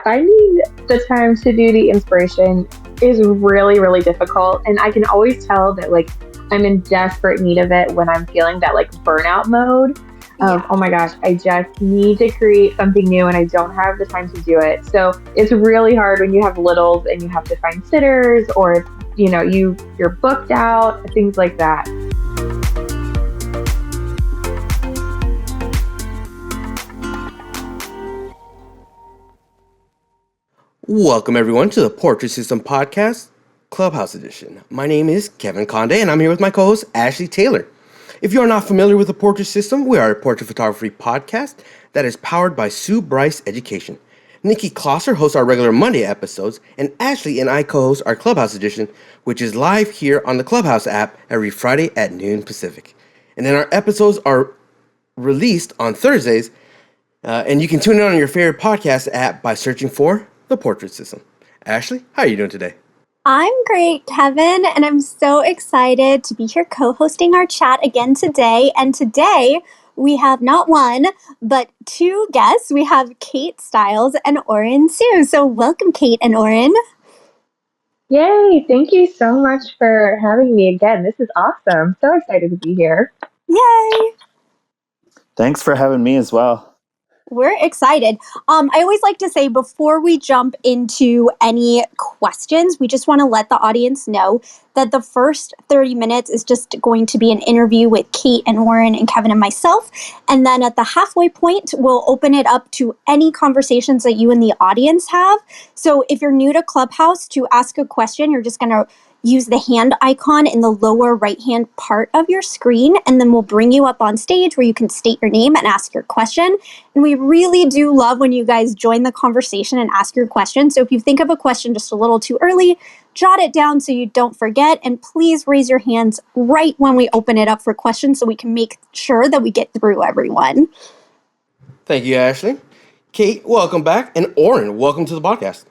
Finding the time to do the inspiration is really, really difficult. And I can always tell that I'm in desperate need of it when I'm feeling that burnout mode of, Yeah. oh my gosh, I just need to create something new and I don't have the time to do it. So it's really hard when you have littles and you have to find sitters or, you're booked out, things like that. Welcome, everyone, to the Portrait System Podcast, Clubhouse Edition. My name is Kevin Conde, and I'm here with my co-host, Ashleigh Taylor. If you are not familiar with the Portrait System, we are a portrait photography podcast that is powered by Bryce Education. Nikki Klosser hosts our regular Monday episodes, and Ashleigh and I co-host our Clubhouse Edition, which is live here on the Clubhouse app every Friday at noon Pacific. And then our episodes are released on Thursdays, and you can tune in on your favorite podcast app by searching for The Portrait System. Ashleigh, how are you doing today? I'm great, Kevin, and I'm so excited to be here co-hosting our chat again today. And today we have not one, but two guests. We have Kate Stiles and Oren Sue. So welcome, Kate and Oren. Yay! Thank you so much for having me again. This is awesome. So excited to be here. Yay! Thanks for having me as well. We're excited. I always like to say before we jump into any questions, we just want to let the audience know that the first 30 minutes is just going to be an interview with Kate and Oren and Kevin and myself. And then at the halfway point, we'll open it up to any conversations that you and the audience have. So if you're new to Clubhouse, to ask a question, you're just going to use the hand icon in the lower right-hand part of your screen, and then we'll bring you up on stage where you can state your name and ask your question. And we really do love when you guys join the conversation and ask your question. So if you think of a question just a little too early, jot it down so you don't forget, and please raise your hands right when we open it up for questions so we can make sure that we get through everyone. Thank you, Ashleigh. Kate, welcome back. And Oren, welcome to the podcast.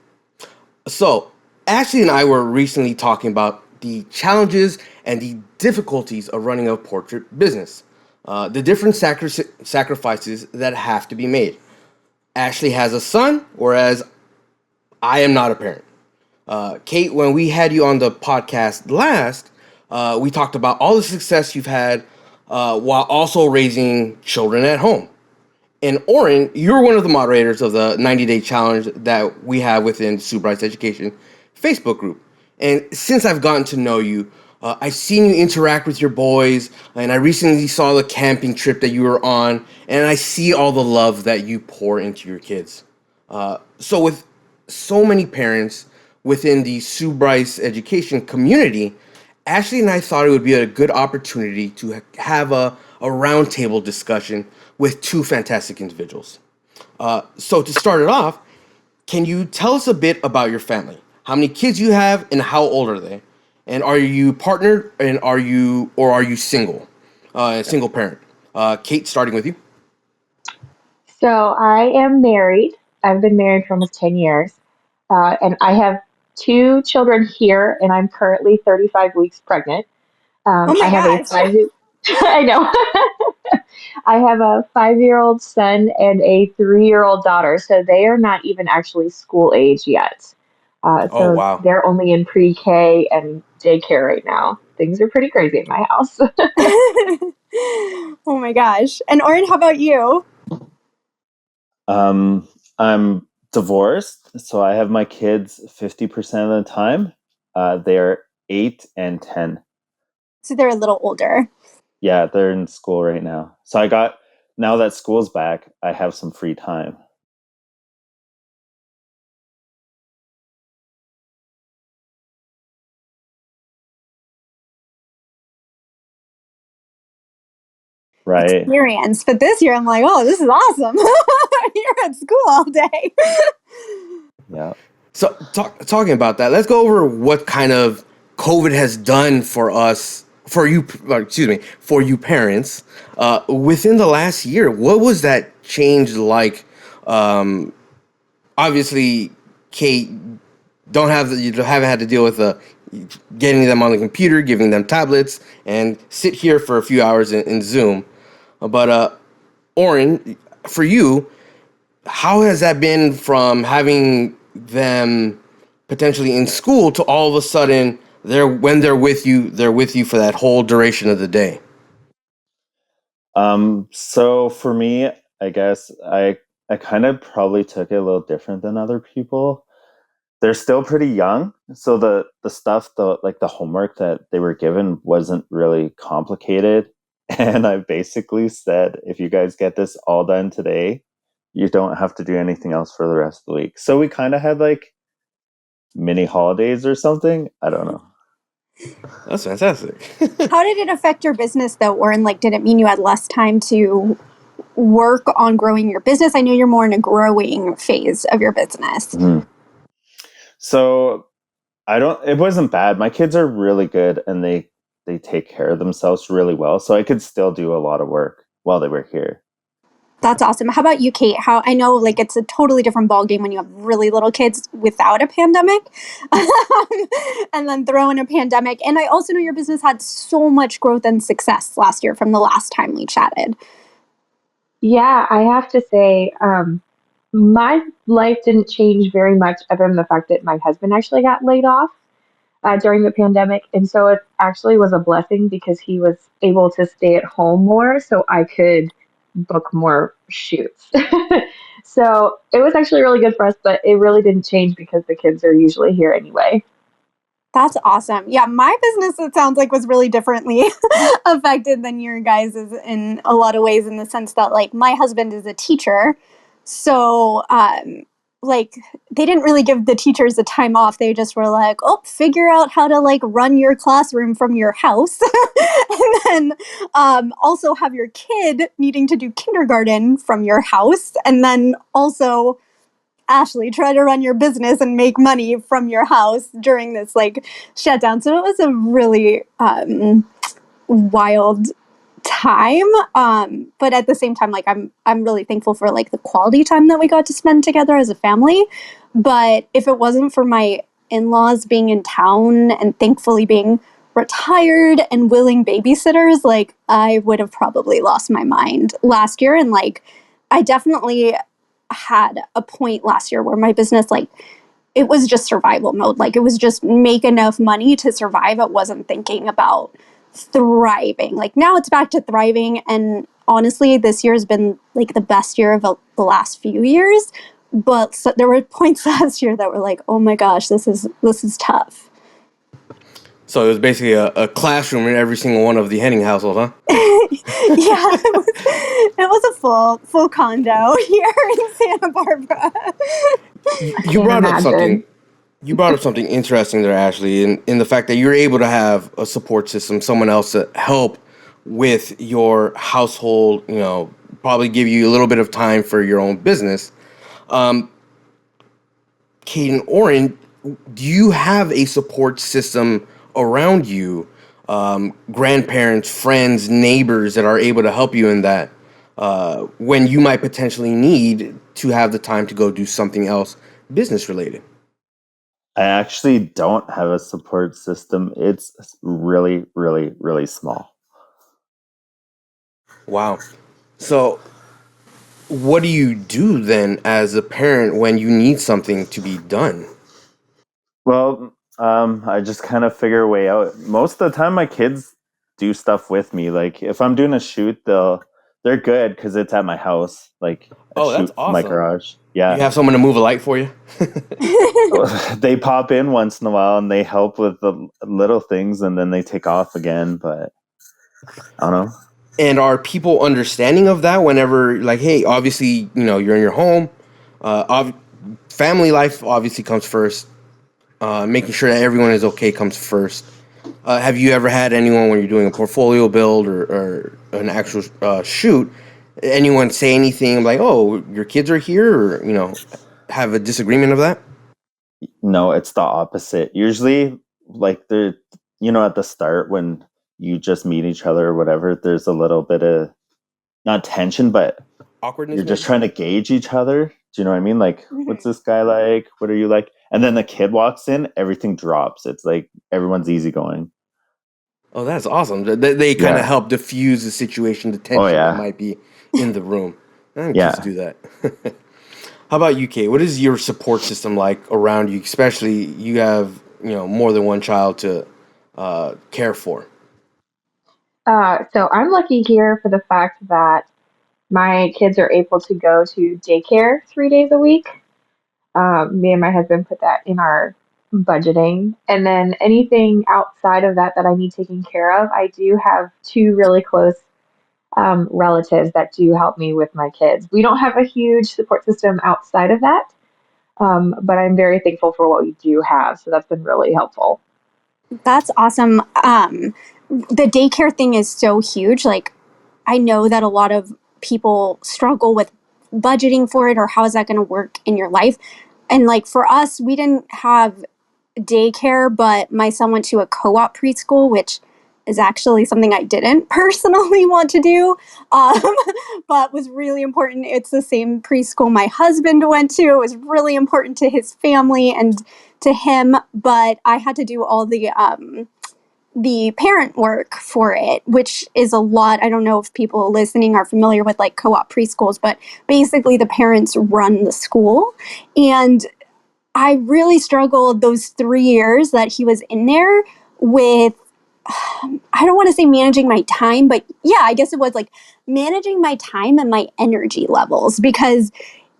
So, Ashleigh and I were recently talking about the challenges and the difficulties of running a portrait business, the different sacrifices that have to be made. Ashleigh has a son, whereas I am not a parent. Kate, when we had you on the podcast last, we talked about all the success you've had while also raising children at home. And Oren, you're one of the moderators of the 90-day challenge that we have within Bryce Education Facebook group. And since I've gotten to know you, I've seen you interact with your boys, and I recently saw the camping trip that you were on, and I see all the love that you pour into your kids. So with so many parents within the Bryce Education community, Ashleigh and I thought it would be a good opportunity to have a roundtable discussion with two fantastic individuals. So to start it off, can you tell us a bit about your family? How many kids you have and how old are they? And are you partnered and are you single? A single parent. Kate, starting with you. So I am married. I've been married for almost 10 years. And I have two children here, and I'm currently 35 weeks pregnant. Oh my I have a gosh. 5 I know. I have a 5-year-old son and a 3-year-old daughter, so they are not even actually school age yet. Oh, So wow. they're only in pre-K and daycare right now. Things are pretty crazy in my house. Oh my gosh. And Oren, how about you? I'm divorced, so I have my kids 50% of the time. They are 8 and 10. So they're a little older. Yeah, they're in school right now. So now that school's back, I have some free time. Right. Experience. But this year I'm like, oh, this is awesome. You're at school all day. Yeah. So talking about that, let's go over what kind of COVID has done for us, for you parents, within the last year. What was that change like? Obviously, Kate, you haven't had to deal with getting them on the computer, giving them tablets, and sit here for a few hours in Zoom. But Oren, for you, how has that been from having them potentially in school to all of a sudden when they're with you for that whole duration of the day? So for me, I guess I kind of probably took it a little different than other people. They're still pretty young, so the stuff, the homework that they were given wasn't really complicated. And I basically said, if you guys get this all done today, you don't have to do anything else for the rest of the week. So we kind of had like mini holidays or something. I don't know. That's fantastic. How did it affect your business though, Oren? Like, did it mean you had less time to work on growing your business? I know you're more in a growing phase of your business. Mm-hmm. So it wasn't bad. My kids are really good and they take care of themselves really well. So I could still do a lot of work while they were here. That's awesome. How about you, Kate? How I know like it's a totally different ballgame when you have really little kids without a pandemic, and then throw in a pandemic. And I also know your business had so much growth and success last year from the last time we chatted. Yeah, I have to say, my life didn't change very much other than the fact that my husband actually got laid off during the pandemic. And so it actually was a blessing because he was able to stay at home more so I could book more shoots. So it was actually really good for us, but it really didn't change because the kids are usually here anyway. That's awesome. Yeah, my business, it sounds like, was really differently affected than your guys's in a lot of ways, in the sense that, like, my husband is a teacher. So, like, they didn't really give the teachers a time off. They just were like, oh, figure out how to, like, run your classroom from your house. And then also have your kid needing to do kindergarten from your house. And then also Ashleigh, try to run your business and make money from your house during this like shutdown. So it was a really wild time. But at the same time, like I'm really thankful for like the quality time that we got to spend together as a family. But if it wasn't for my in-laws being in town and thankfully being retired and willing babysitters, like I would have probably lost my mind last year. And like I definitely had a point last year where my business, like, it was just survival mode. Like, it was just make enough money to survive. It wasn't thinking about thriving. Like, now it's back to thriving. And honestly, this year has been like the best year of the last few years. But so, there were points last year that were like, oh my gosh, this is tough. So it was basically a classroom in every single one of the Henning households, huh? Yeah, it was a full condo here in Santa Barbara. You, I you can't brought up something. imagine. You brought up something interesting there, Ashley, in the fact that you're able to have a support system, someone else to help with your household. Probably give you a little bit of time for your own business. Kate and Oren, do you have a support system around you? Grandparents, friends, neighbors that are able to help you in that when you might potentially need to have the time to go do something else business related? I actually don't have a support system. It's really, really, really small. Wow. So, what do you do then as a parent when you need something to be done? Well, I just kind of figure a way out. Most of the time, my kids do stuff with me. Like if I'm doing a shoot, they're good because it's at my house. Like I Oh, that's shoot from my awesome. garage. You Yeah, have someone to move a light for you? they pop in once in a while and they help with the little things, and then they take off again. But I don't know. And are people understanding of that whenever, like, hey, obviously, you're in your home. Family life obviously comes first. Making sure that everyone is okay comes first. Have you ever had anyone when you're doing a portfolio build or an actual shoot, anyone say anything like, oh, your kids are here, or, have a disagreement of that? No, it's the opposite. Usually, like at the start when you just meet each other or whatever, there's a little bit of not tension, but Awkwardness, you're just maybe? trying to gauge each other. Do you know what I mean? Like, what's Mhm. this guy like? What are you like? And then the kid walks in, everything drops. It's like everyone's easygoing. Oh, that's awesome. They kind of Yeah. help diffuse the situation, the Oh tension that yeah. might be in the room. And kids Yeah. do that. How about you, Kate? What is your support system like around you, especially you have more than one child to care for? So I'm lucky here for the fact that my kids are able to go to daycare 3 days a week. Me and my husband put that in our budgeting. And then anything outside of that that I need taken care of, I do have two really close relatives that do help me with my kids. We don't have a huge support system outside of that, but I'm very thankful for what we do have. So that's been really helpful. That's awesome. The daycare thing is so huge. Like, I know that a lot of people struggle with budgeting for it or how is that going to work in your life. And like for us, we didn't have daycare, but my son went to a co-op preschool, which is actually something I didn't personally want to do, um, but was really important. It's the same preschool my husband went to. It was really important to his family and to him, but I had to do all the parent work for it, which is a lot. I don't know if people listening are familiar with like co-op preschools, but basically the parents run the school. And I really struggled those 3 years that he was in there with, I don't want to say managing my time, but yeah, I guess it was like managing my time and my energy levels because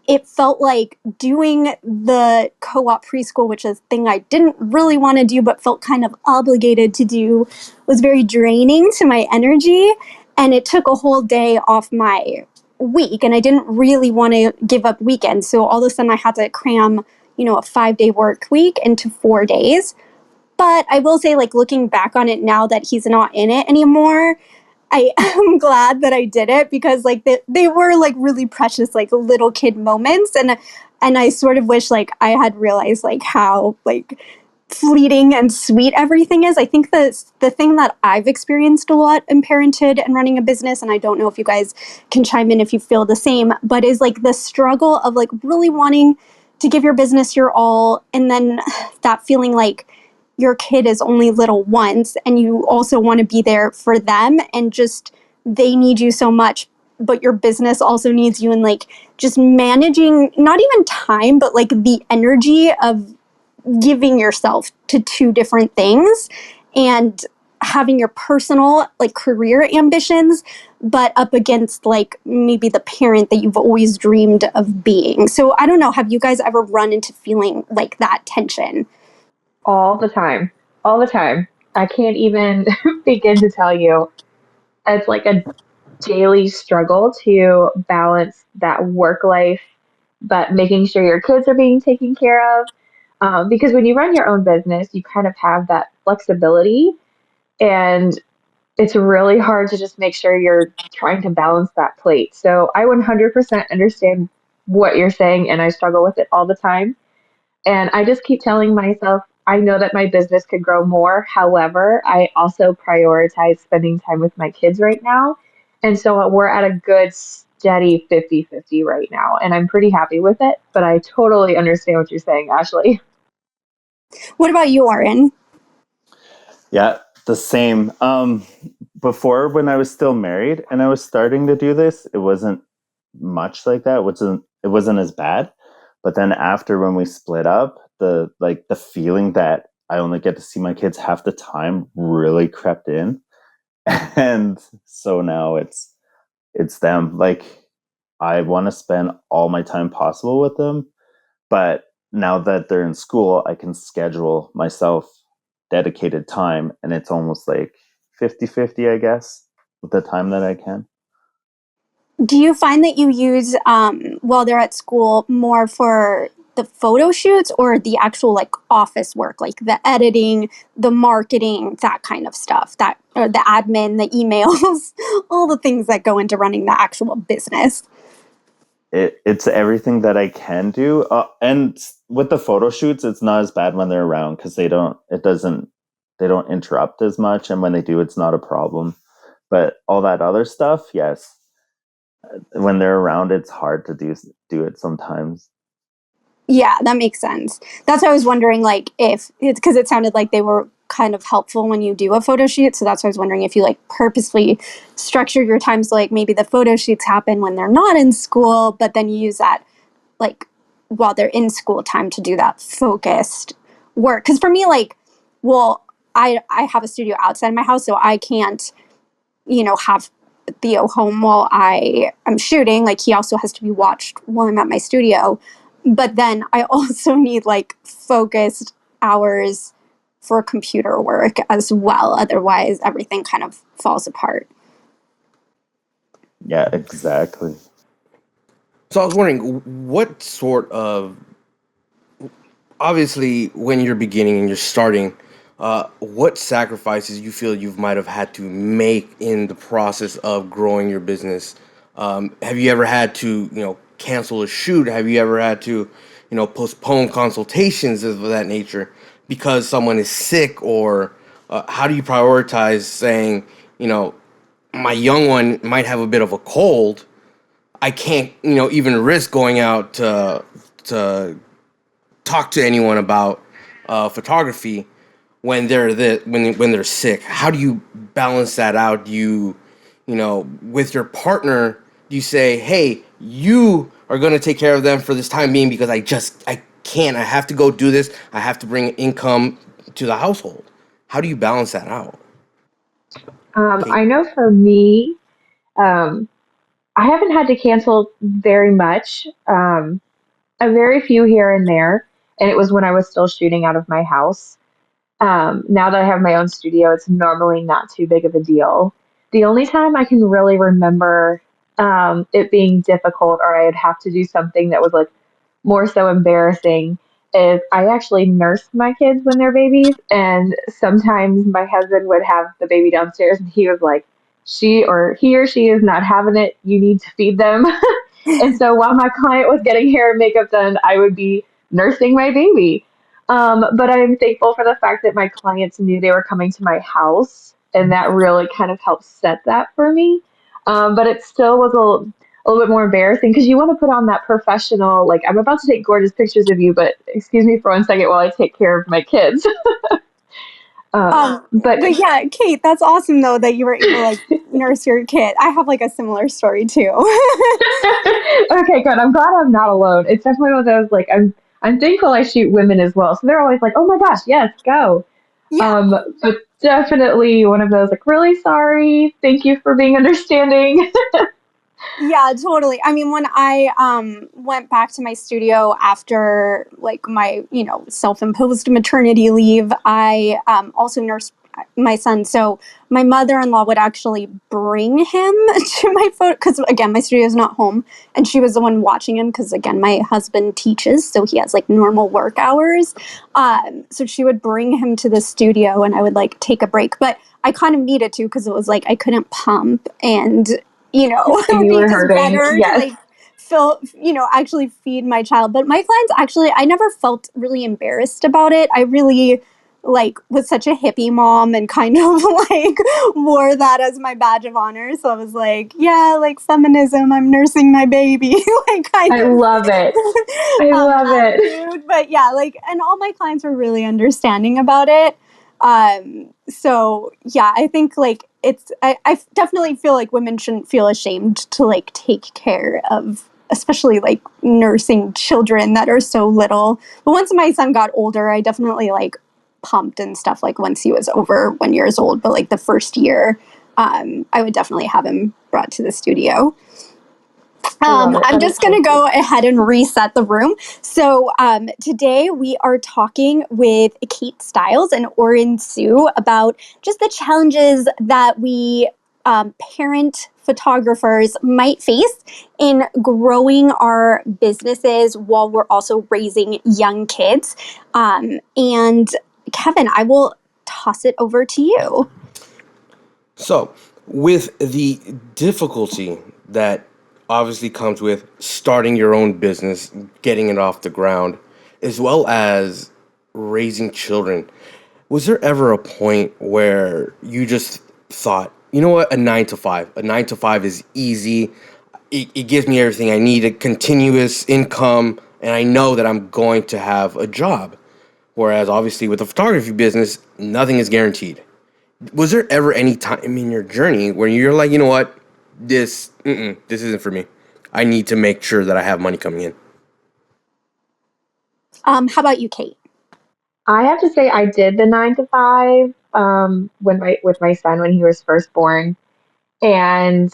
it felt like doing the co-op preschool, which is a thing I didn't really want to do, but felt kind of obligated to do, was very draining to my energy. And it took a whole day off my week. And I didn't really want to give up weekends. So all of a sudden I had to cram, a 5-day work week into 4 days. But I will say, like, looking back on it now that he's not in it anymore, I am glad that I did it because like they were like really precious like little kid moments and I sort of wish like I had realized like how like fleeting and sweet everything is. I think the thing that I've experienced a lot in parenthood and running a business, and I don't know if you guys can chime in if you feel the same, but is like the struggle of like really wanting to give your business your all and then that feeling like your kid is only little once and you also want to be there for them and just they need you so much but your business also needs you and like just managing not even time but like the energy of giving yourself to two different things and having your personal like career ambitions but up against like maybe the parent that you've always dreamed of being. So I don't know, have you guys ever run into feeling like that tension? All the time. All the time. I can't even begin to tell you. It's like a daily struggle to balance that work life, but making sure your kids are being taken care of. Because when you run your own business, you kind of have that flexibility, and it's really hard to just make sure you're trying to balance that plate. So I 100% understand what you're saying, and I struggle with it all the time. And I just keep telling myself, I know that my business could grow more. However, I also prioritize spending time with my kids right now. And so we're at a good, steady 50-50 right now. And I'm pretty happy with it. But I totally understand what you're saying, Ashley. What about you, Oren? Yeah, the same. Before when I was still married and I was starting to do this, it wasn't much like that. It wasn't as bad. But then after when we split up, the feeling that I only get to see my kids half the time really crept in. And so now it's them. Like I want to spend all my time possible with them, but now that they're in school, I can schedule myself dedicated time and it's almost like 50-50, I guess, with the time that I can. Do you find that you use while they're at school more for the photo shoots or the actual like office work, like the editing, the marketing, that kind of stuff, that or the admin, the emails, all the things that go into running the actual business? It's everything that I can do. And with the photo shoots, it's not as bad when they're around because they don't interrupt as much. And when they do, it's not a problem. But all that other stuff, yes, when they're around, it's hard to do it sometimes. Yeah, that makes sense. That's why I was wondering, like, if it's because it sounded like they were kind of helpful when you do a photo shoot. So that's why I was wondering if you like purposely structure your time so like maybe the photo shoots happen when they're not in school, but then you use that like while they're in school time to do that focused work. Because for me, like, well, I have a studio outside my house, so I can't, have Theo home while I am shooting. Like, he also has to be watched while I'm at my studio. But then I also need like focused hours for computer work as well. Otherwise, everything kind of falls apart. Yeah, exactly. So I was wondering, what sort of, obviously, when you're beginning and you're starting, what sacrifices you feel you might have had to make in the process of growing your business? Have you ever had to, cancel a shoot? Have you ever had to, postpone consultations of that nature because someone is sick? Or how do you prioritize saying, my young one might have a bit of a cold. I can't, even risk going out to talk to anyone about photography when when they're sick. How do you balance that out? Do with your partner, do you say, "Hey, you are going to take care of them for this time being because I can't. I have to go do this. I have to bring income to the household." How do you balance that out? Kate? I know for me, um, I haven't had to cancel very much, a very few here and there, and it was when I was still shooting out of my house. Now that I have my own studio, it's normally not too big of a deal. The only time I can really remember it being difficult or I'd have to do something that was like more so embarrassing is I actually nursed my kids when they're babies, and sometimes my husband would have the baby downstairs, and he was like, he or she is not having it. You need to feed them. And so while my client was getting hair and makeup done, I would be nursing my baby. But I'm thankful for the fact that my clients knew they were coming to my house, and that really kind of helped set that for me. But it still was a little bit more embarrassing because you want to put on that professional, like, I'm about to take gorgeous pictures of you, but excuse me for 1 second while I take care of my kids. But But yeah, Kate, that's awesome though that you were able to like nurse your kid. I have like a similar story too. okay, good. I'm glad I'm not alone. It's definitely one of those, like, I'm thankful I shoot women as well, so they're always like, oh my gosh, yes, go. Yeah. But definitely one of those, like, really sorry. Thank you for being understanding. Yeah, totally. I mean, when I went back to my studio after like my, self-imposed maternity leave, I also nursed my son. So my mother-in-law would actually bring him to my photo because again, my studio is not home, and she was the one watching him because again, my husband teaches, so he has like normal work hours. So she would bring him to the studio, and I would like take a break, but I kind of needed to because it was like I couldn't pump and it And would you be were just hurting. better to Yes. like actually feed my child. But my clients actually, I never felt really embarrassed about it. I really like was such a hippie mom and kind of like wore that as my badge of honor. So I was like, yeah, like feminism, I'm nursing my baby, like kind I of love it. I love it. attitude. But yeah, like, and all my clients were really understanding about it. So yeah, I think like I definitely feel like women shouldn't feel ashamed to like take care of, especially like nursing children that are so little. But once my son got older, I definitely like pumped and stuff like once he was over 1 years old. But like the first year, I would definitely have him brought to the studio. I love it. I'm That is just going so to go sweet. ahead and reset the room. So, today we are talking with Kate Stiles and Oren Sue about just the challenges that we parent photographers might face in growing our businesses while we're also raising young kids. And Kevin, I will toss it over to you. So, with the difficulty that obviously comes with starting your own business, getting it off the ground, as well as raising children, was there ever a point where you just thought, you know what, a 9 to 5 is easy. It gives me everything I need, a continuous income, and I know that I'm going to have a job. Whereas obviously with the photography business, nothing is guaranteed. Was there ever any time in your journey where you're like, you know what, this isn't for me. I need to make sure that I have money coming in. How about you, Kate? I have to say I did the 9 to 5 when my with my son when he was first born, and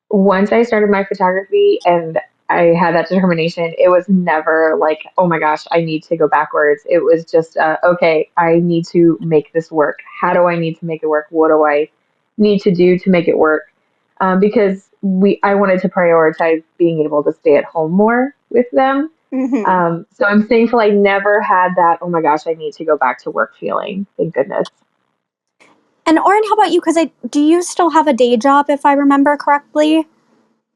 once I started my photography and I had that determination, it was never like, oh my gosh, I need to go backwards. It was just, okay, I need to make this work. How do I need to make it work? What do I need to do to make it work? Because I wanted to prioritize being able to stay at home more with them. Mm-hmm. So I'm thankful I never had that, oh my gosh, I need to go back to work feeling. Thank goodness. And Oren, how about you? Because do you still have a day job, if I remember correctly?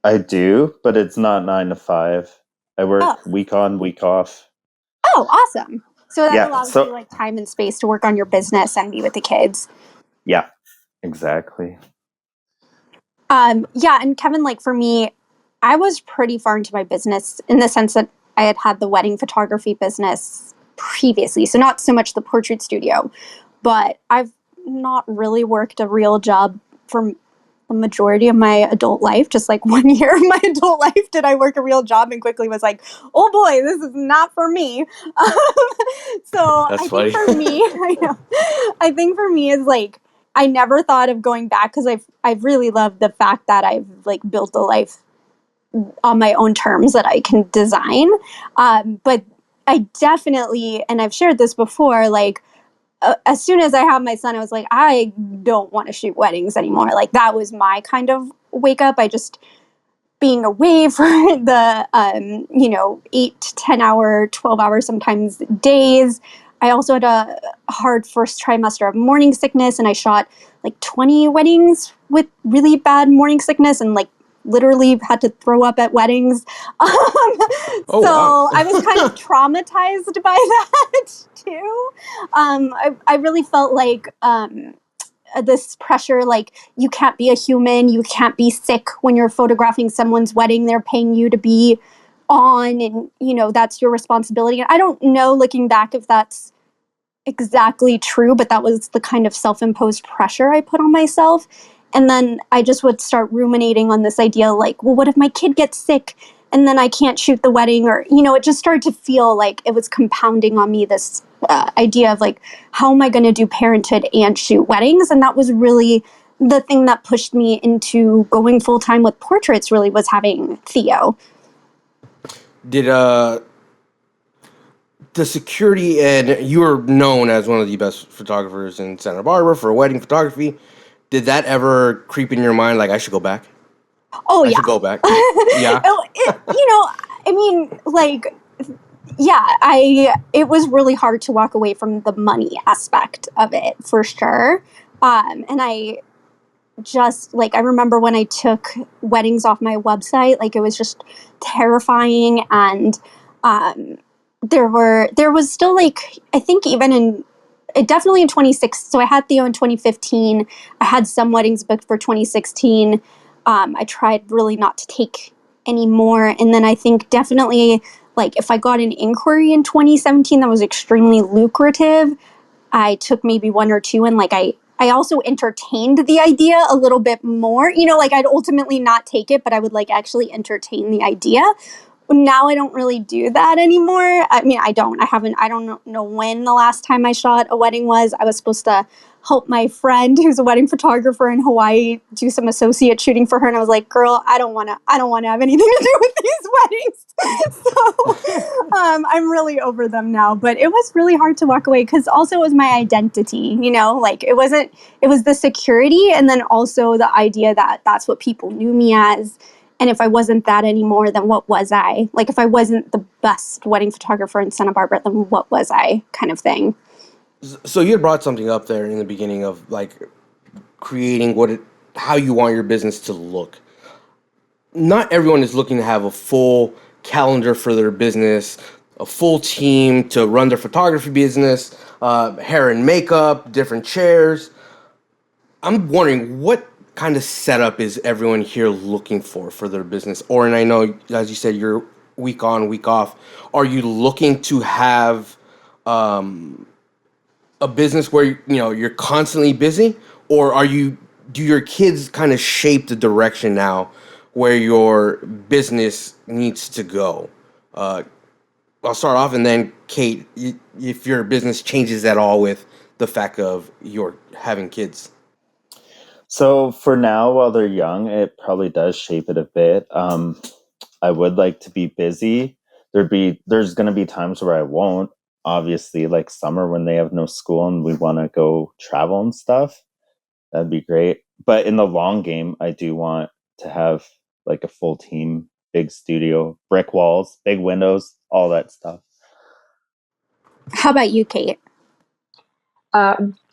I do, but it's not 9 to 5. I Oh, work week on, week off. oh, awesome. So that Yeah. allows you So like time and space to work on your business and be with the kids. yeah, exactly. Yeah, and Kevin, like for me, I was pretty far into my business in the sense that I had the wedding photography business previously. So not so much the portrait studio, but I've not really worked a real job for the majority of my adult life. Just like 1 year of my adult life did I work a real job and quickly was like, oh boy, this is not for me. So That's I think funny. for me, I know, I think for me is like, I never thought of going back because I've really loved the fact that I've like built a life on my own terms that I can design. But I definitely, and I've shared this before, like as soon as I had my son, I was like, I don't want to shoot weddings anymore. Like that was my kind of wake up. I just being away for the 8 to 10 hour, 12 hour sometimes days. I also had a hard first trimester of morning sickness, and I shot like 20 weddings with really bad morning sickness, and like literally had to throw up at weddings. Oh wow. So I was kind of traumatized by that too. I really felt like this pressure, like you can't be a human, you can't be sick when you're photographing someone's wedding, they're paying you to be on, and that's your responsibility. And I don't know, looking back, if that's exactly true, but that was the kind of self-imposed pressure I put on myself. And then I just would start ruminating on this idea, like, well, what if my kid gets sick and then I can't shoot the wedding? Or it just started to feel like it was compounding on me, this idea of like, how am I going to do parenthood and shoot weddings? And that was really the thing that pushed me into going full-time with portraits, really, was having Theo. Did the security, and you were known as one of the best photographers in Santa Barbara for wedding photography. Did that ever creep in your mind, like I should go back? Oh I yeah. should go back. Yeah. I mean, like, yeah, it was really hard to walk away from the money aspect of it, for sure. And I just, like, I remember when I took weddings off my website, like, it was just terrifying. And um there was still, like, I think even in definitely in 26, so I had Theo in 2015. I had some weddings booked for 2016. I tried really not to take any more, and then I think definitely, like, if I got an inquiry in 2017 that was extremely lucrative, I took maybe one or two, and like I also entertained the idea a little bit more. Like, I'd ultimately not take it, but I would like actually entertain the idea. Now I don't really do that anymore. I mean, I don't know when the last time I shot a wedding was. I was supposed to help my friend who's a wedding photographer in Hawaii do some associate shooting for her, and I was like, girl, I don't want to have anything to do with these weddings. So I'm really over them now. But it was really hard to walk away, because also it was my identity, like it was the security, and then also the idea that that's what people knew me as. And if I wasn't that anymore, then what was I? Like, if I wasn't the best wedding photographer in Santa Barbara, then what was I, kind of thing. So you had brought something up there in the beginning of like creating how you want your business to look. Not everyone is looking to have a full calendar for their business, a full team to run their photography business, hair and makeup, different chairs. I'm wondering, what kind of setup is everyone here looking for their business? Or, and I know, as you said, you're week on, week off. Are you looking to have a business where you're constantly busy, or do your kids kind of shape the direction now where your business needs to go? I'll start off, and then Kate, if your business changes at all with the fact of your having kids. So for now, while they're young, it probably does shape it a bit. I would like to be busy. There's going to be times where I won't. Obviously, like summer when they have no school and we want to go travel and stuff, that'd be great. But in the long game, I do want to have like a full team, big studio, brick walls, big windows, all that stuff. How about you, Kate?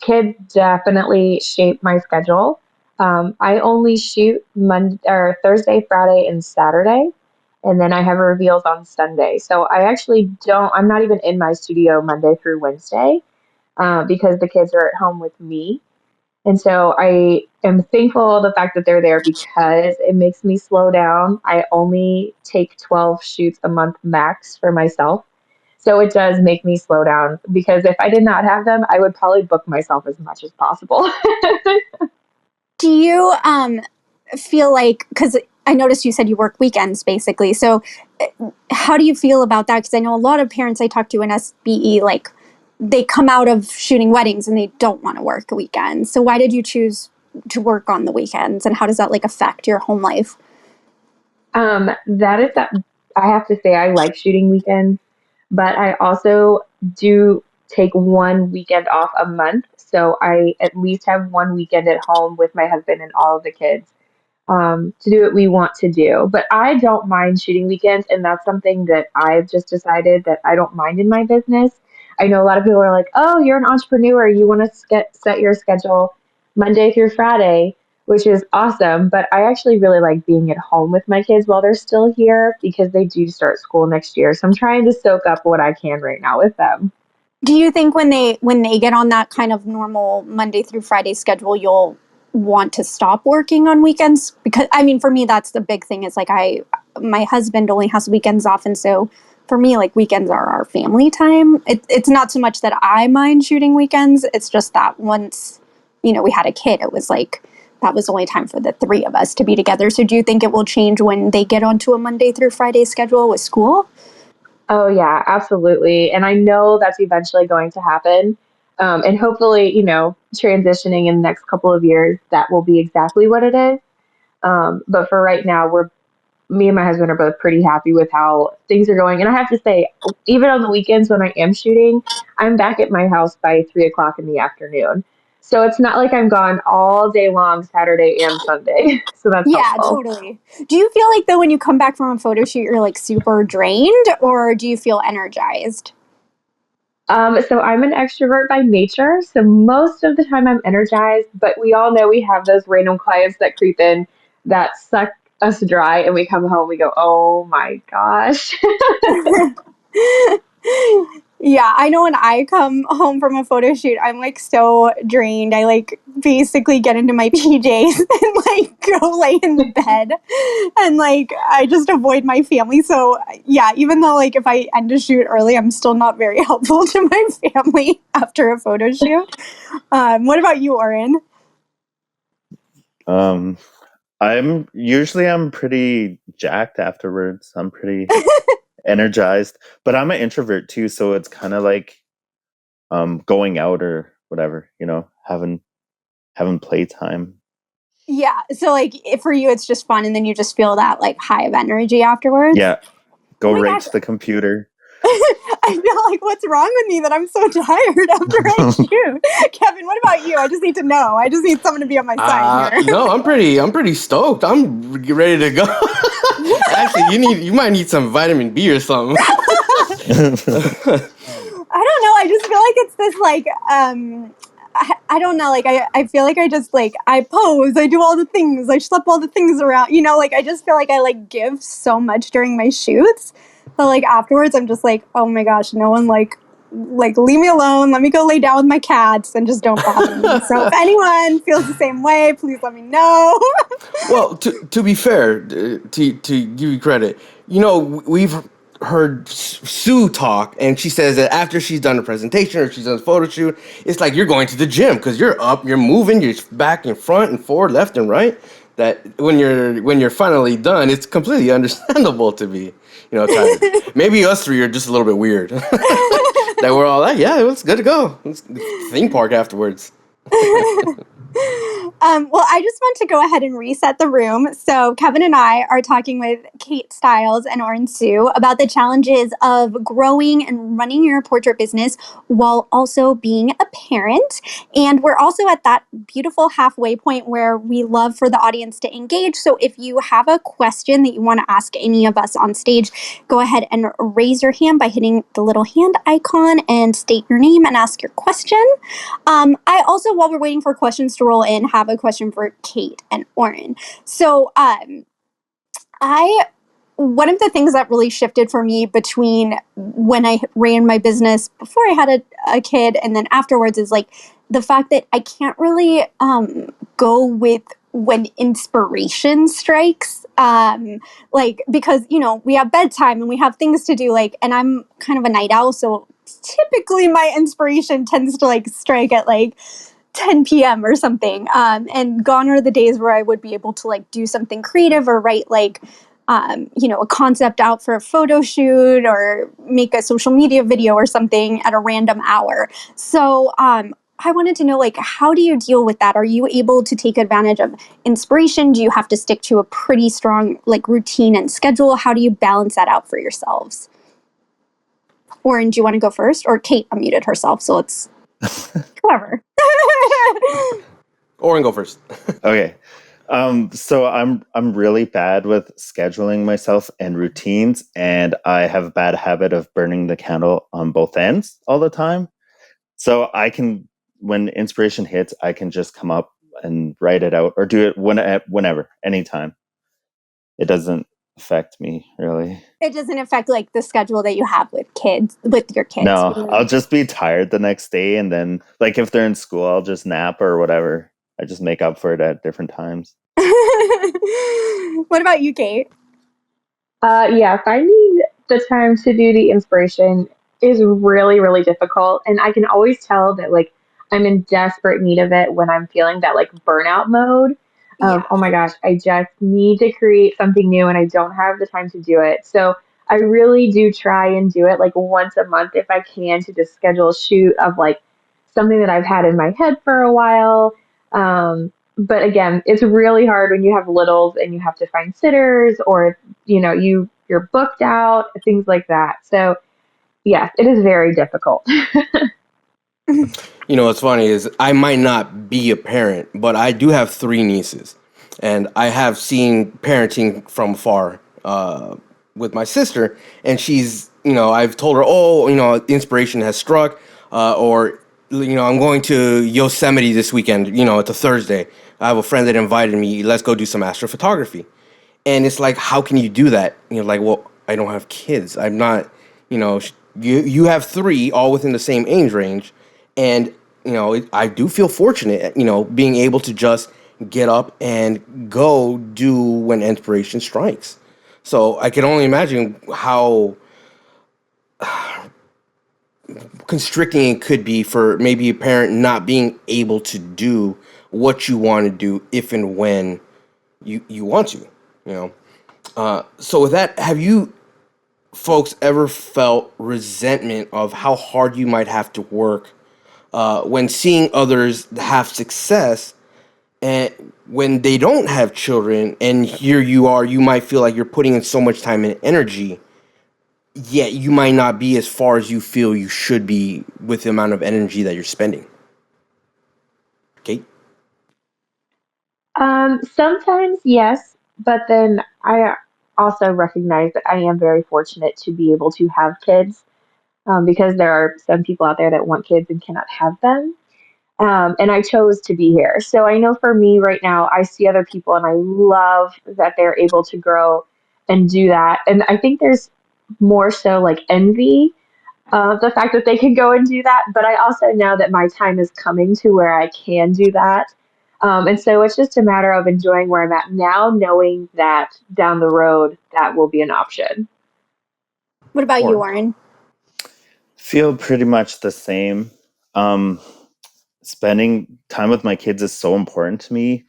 Kids definitely shape my schedule. I only shoot Monday or Thursday, Friday, and Saturday, and then I have reveals on Sunday. So I actually don't. I'm not even in my studio Monday through Wednesday because the kids are at home with me. And so I am thankful the fact that they're there because it makes me slow down. I only take 12 shoots a month max for myself. So it does make me slow down because if I did not have them, I would probably book myself as much as possible. Do you feel like, because I noticed you said you work weekends basically, so how do you feel about that? Because I know a lot of parents I talk to in SBE, like they come out of shooting weddings and they don't want to work weekends. So why did you choose to work on the weekends, and how does that like affect your home life? That is that I have to say I like shooting weekends, but I also do take one weekend off a month. So I at least have one weekend at home with my husband and all of the kids to do what we want to do. But I don't mind shooting weekends, and that's something that I've just decided that I don't mind in my business. I know a lot of people are like, "Oh, you're an entrepreneur. You want to set your schedule Monday through Friday," which is awesome. But I actually really like being at home with my kids while they're still here because they do start school next year. So I'm trying to soak up what I can right now with them. Do you think when they get on that kind of normal Monday through Friday schedule, you'll want to stop working on weekends? Because I mean, for me, that's the big thing. Is like my husband only has weekends off, and so for me, like weekends are our family time. It's not so much that I mind shooting weekends. It's just that once we had a kid, it was like that was the only time for the three of us to be together. So do you think it will change when they get onto a Monday through Friday schedule with school? Oh, yeah, absolutely. And I know that's eventually going to happen. And hopefully, transitioning in the next couple of years, that will be exactly what it is. But for right now, me and my husband are both pretty happy with how things are going. And I have to say, even on the weekends when I am shooting, I'm back at my house by 3 o'clock in the afternoon. So it's not like I'm gone all day long, Saturday and Sunday. So that's Yeah, helpful. totally. Do you feel like though when you come back from a photo shoot you're like super drained, or do you feel energized? So I'm an extrovert by nature, so most of the time I'm energized, but we all know we have those random clients that creep in that suck us dry and we come home, we go, oh my gosh. Yeah, I know when I come home from a photo shoot, I'm like so drained. I like basically get into my PJs and like go lay in the bed and like I just avoid my family. So, yeah, even though like if I end a shoot early, I'm still not very helpful to my family after a photo shoot. What about you, Oren? Um, I'm pretty jacked afterwards. I'm pretty energized, but I'm an introvert too, so it's kind of like going out or whatever, having playtime. Yeah, so like for you, it's just fun, and then you just feel that like high of energy afterwards. Yeah, Oh go my right gosh, to the computer. I feel like what's wrong with me that I'm so tired after I shoot. Kevin, what about you? I just need to know. I just need someone to be on my side here. No, I'm pretty stoked. I'm ready to go. Actually, you might need some vitamin B or something. I don't know. I just feel like it's this like I don't know, like I feel like I just like I pose, I do all the things, I schlep all the things around, like I just feel like I like give so much during my shoots. But like afterwards I'm just like, oh my gosh, no one like leave me alone, let me go lay down with my cats and just don't bother me. So if anyone feels the same way, please let me know. Well, to be fair, to give you credit, we've heard Sue talk, and she says that after she's done a presentation or she's done a photo shoot, it's like you're going to the gym because you're up, you're moving, you're back and front and forward, left and right. That when you're finally done, it's completely understandable to me. tired. Maybe us three are just a little bit weird. That we're all like, yeah, it was good to go. It's theme park afterwards. Well, I just want to go ahead and reset the room. So, Kevin and I are talking with Kate Stiles and Oren Sue about the challenges of growing and running your portrait business while also being a parent. And we're also at that beautiful halfway point where we love for the audience to engage. So, if you have a question that you want to ask any of us on stage, go ahead and raise your hand by hitting the little hand icon and state your name and ask your question. I also, while we're waiting for questions to roll in, have a question for Kate and Oren. So, one of the things that really shifted for me between when I ran my business before I had a kid and then afterwards is like the fact that I can't really go with when inspiration strikes. Because, we have bedtime and we have things to do, and I'm kind of a night owl. So typically my inspiration tends to strike at 10 p.m. or something. And gone are the days where I would be able to do something creative or write a concept out for a photo shoot or make a social media video or something at a random hour. So I wanted to know, how do you deal with that? Are you able to take advantage of inspiration? Do you have to stick to a pretty strong routine and schedule? How do you balance that out for yourselves? Oren, do you want to go first? Or Kate unmuted herself, so let's whoever. Oren, go first. Okay. So I'm really bad with scheduling myself and routines, and I have a bad habit of burning the candle on both ends all the time. So when inspiration hits, I can just come up and write it out or do it whenever, anytime. It doesn't affect me really. It doesn't affect the schedule that you have with your kids. No, I'll just be tired the next day, and then if they're in school, I'll just nap or whatever. I just make up for it at different times. What about you, Kate? Yeah, finding the time to do the inspiration is really, really difficult. And I can always tell that I'm in desperate need of it when I'm feeling that burnout mode of, Yeah. oh my gosh, I just need to create something new and I don't have the time to do it. So I really do try and do it once a month if I can, to just schedule a shoot of something that I've had in my head for a while. But again, it's really hard when you have littles and you have to find sitters, or you're booked out, things like that. So yes, it is very difficult. What's funny is I might not be a parent, but I do have three nieces, and I have seen parenting from afar with my sister, and I've told her, oh, inspiration has struck, or I'm going to Yosemite this weekend. It's a Thursday. I have a friend that invited me. Let's go do some astrophotography, and it's like, how can you do that? Well, I don't have kids. I'm not, you have three, all within the same age range, and I do feel fortunate, being able to just get up and go do when inspiration strikes. So I can only imagine how constricting it could be for maybe a parent not being able to do what you want to do if and when you want to, So with that, have you folks ever felt resentment of how hard you might have to work when seeing others have success, and when they don't have children, and here you are, you might feel like you're putting in so much time and energy, yet you might not be as far as you feel you should be with the amount of energy that you're spending? Kate? Sometimes yes, but then I also recognize that I am very fortunate to be able to have kids, because there are some people out there that want kids and cannot have them. And I chose to be here. So I know for me right now, I see other people and I love that they're able to grow and do that. And I think there's more so envy of the fact that they can go and do that. But I also know that my time is coming to where I can do that. And so it's just a matter of enjoying where I'm at now, knowing that down the road that will be an option. What about you, Or Oren? Feel pretty much the same. Spending time with my kids is so important to me.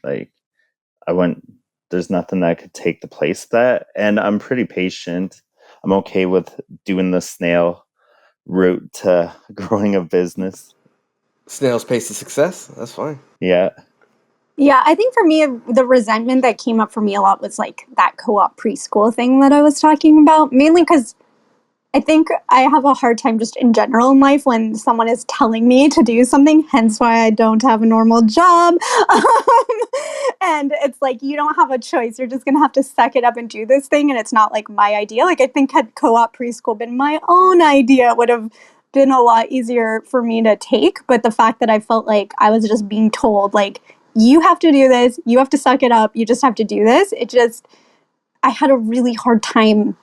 There's nothing that could take the place of that. And I'm pretty patient. I'm okay with doing the snail route to growing a business. Snail's pace to success. That's fine. Yeah. Yeah, I think for me, the resentment that came up for me a lot was like that co-op preschool thing that I was talking about, mainly because I think I have a hard time just in general in life when someone is telling me to do something, hence why I don't have a normal job. And it's like, you don't have a choice. You're just going to have to suck it up and do this thing. And it's not like my idea. Like, I think had co-op preschool been my own idea, it would have been a lot easier for me to take. But the fact that I felt like I was just being told, like, you have to do this, you have to suck it up, you just have to do this. I had a really hard time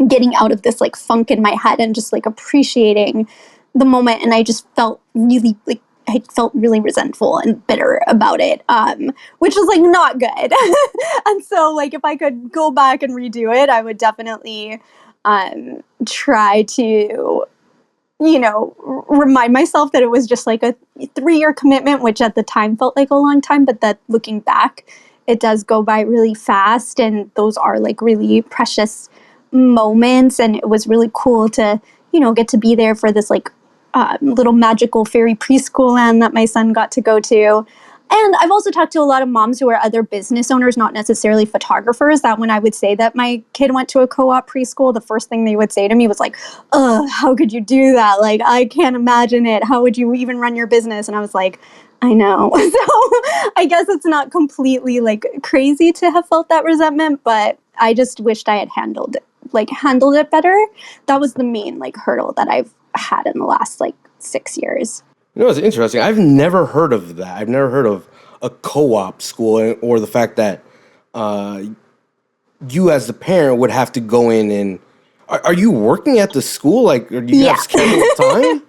getting out of this like funk in my head and just like appreciating the moment. And I just felt really like I felt really resentful and bitter about it, which was like not good. And so like if I could go back and redo it, I would definitely try to remind myself that it was just like a 3-year commitment, which at the time felt like a long time, but that looking back, it does go by really fast. And those are like really precious moments. And it was really cool to, get to be there for this like little magical fairy preschool land that my son got to go to. And I've also talked to a lot of moms who are other business owners, not necessarily photographers, that when I would say that my kid went to a co-op preschool, the first thing they would say to me was like, how could you do that? Like, I can't imagine it. How would you even run your business? And I was like, I know. So I guess it's not completely like crazy to have felt that resentment, but I just wished I had handled it better. That was the main like hurdle that I've had in the last like 6 years. It's interesting. I've never heard of that. I've never heard of a co-op school, or the fact that you as the parent would have to go in and. Are you working at the school? Like, or do you have scheduled time?